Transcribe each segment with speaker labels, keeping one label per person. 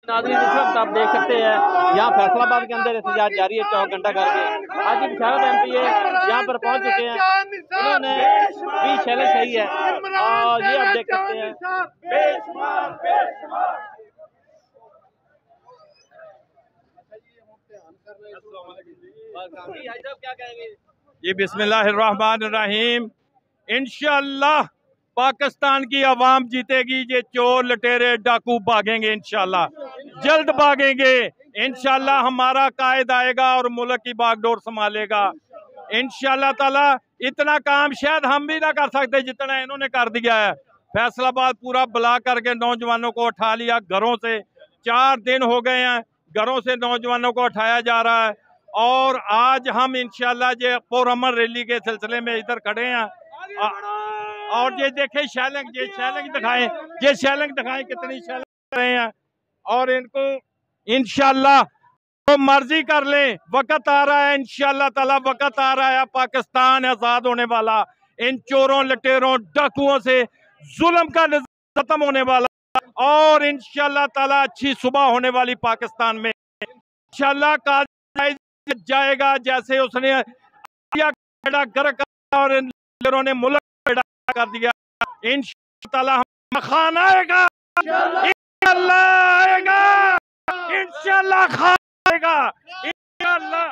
Speaker 1: नाज़रीन, इस वक्त आप देख सकते हैं यहाँ फैसलाबाद के अंदर एहतजाज जारी है 4 घंटा करके। आज बिशारत MP यहाँ पर पहुँच चुके हैं, इन्होंने भी शैलेंज सही है और ये आप देख सकते हैं। क्या कहेंगे
Speaker 2: जी? बिस्मिल्लाहिर्रहमानिर्रहीम। इंशाअल्लाह पाकिस्तान की आवाम जीतेगी। ये चोर लटेरे डाकू भागेंगे, इंशाअल्लाह जल्द भागेंगे। इंशाअल्लाह हमारा कायद आएगा और मुल्क की बागडोर संभालेगा इंशाअल्लाह ताला। इतना काम शायद हम भी ना कर सकते जितना इन्होंने कर दिया है। फैसलाबाद पूरा ब्लॉक करके नौजवानों को उठा लिया घरों से। 4 दिन हो गए हैं घरों से नौजवानों को उठाया जा रहा है और आज हम इंशाअल्लाह ये पुरअमन रैली के सिलसिले में इधर खड़े हैं। और ये देखें शैलेंग, ये शैलेंग दिखाएं, ये शैलेंग दिखाएं कितनी शैलेंग रहे हैं। और इनको इंशाअल्लाह तो मर्जी कर लें, वक्त आ रहा है इंशाअल्लाह ताला, वक्त आ रहा है पाकिस्तान आजाद होने वाला। इन चोरों लटेरों डाकुओं से जुल्म का निज़ाम खत्म होने वाला और इंशाअल्लाह ताला अच्छी सुबह होने वाली पाकिस्तान में इंशाअल्लाह का जाएगा। जैसे उसने और इन लटेरों ने मुल्क कर दिया, इंशाअल्लाह ताला हम खान आएगा, इंशाअल्लाह आएगा, इंशाअल्लाह खान आएगा, इंशाअल्लाह।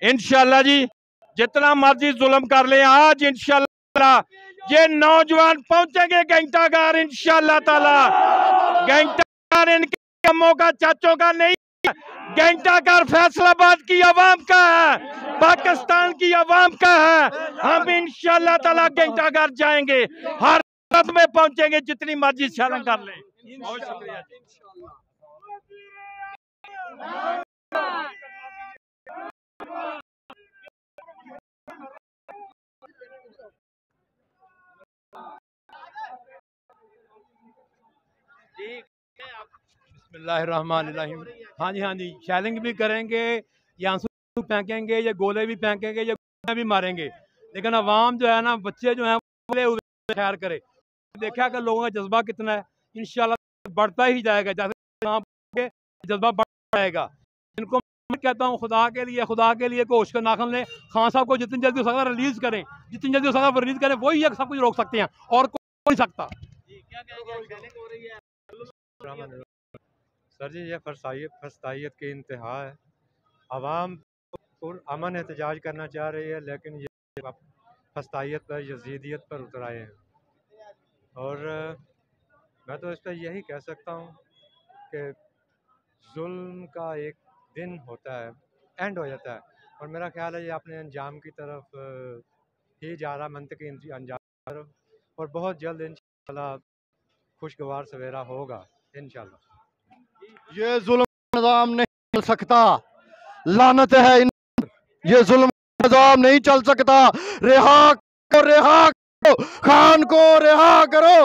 Speaker 2: इंशाअल्लाह जी जितना मर्जी जुल्म कर ले, आज इंशाअल्लाह ये नौजवान पहुंचेंगे घंटाघर इंशाअल्लाह ताला। घंटाघर इनके अम्मों का चाचों का नहीं है, घंटाघर फैसलाबाद की आवाम का है, पाकिस्तान की आवाम का है। हम इंशाअल्लाह ताला घंटाघर जाएंगे, हर हालत में पहुंचेंगे, जितनी मर्जी शैलेंज कर ले। बहुत शुक्रिया जी।
Speaker 3: बिस्मिल्लाहिर्रहमानिर्रहीम। हाँ जी, शैलिंग भी करेंगे, या आंसू फेंकेंगे, या गोले भी फेंकेंगे, या गोले भी मारेंगे। लेकिन अवाम जो है ना, बच्चे जो हैं खैर करे। देखा कि लोगों का जज्बा कितना है, इंशाल्लाह बढ़ता ही जाएगा। जैसे जज्बा बढ़ जाएगा। इनको मैं कहता हूँ खुदा के लिए कोशिश कर नाखन लें। खान साहब को जितनी जल्दी हो सकता है रिलीज करें, जितनी जल्दी हो सकता है रिलीज करें, वही सब कुछ रोक सकते हैं और कोई नहीं सकता।
Speaker 4: सर जी, ये फसाइयत की इंतहा है। अवाम अमन एहतजाज करना चाह रही है, लेकिन ये फसाइयत पर, यजीदियत पर उतर आए हैं। और मैं तो इस पर यही कह सकता हूँ कि जुल्म का एक दिन होता है, एंड हो जाता है, और मेरा ख्याल है ये अपने अंजाम की तरफ ही जा रहा, मंतकी अंजाम की तरफ, और बहुत जल्द इंशाल्लाह खुशगवार सवेरा होगा इंशाल्लाह।
Speaker 5: ये जुल्म निज़ाम नहीं चल सकता, लानत है इन, ये जुल्म निज़ाम नहीं चल सकता। रिहा करो, खान को रिहा करो।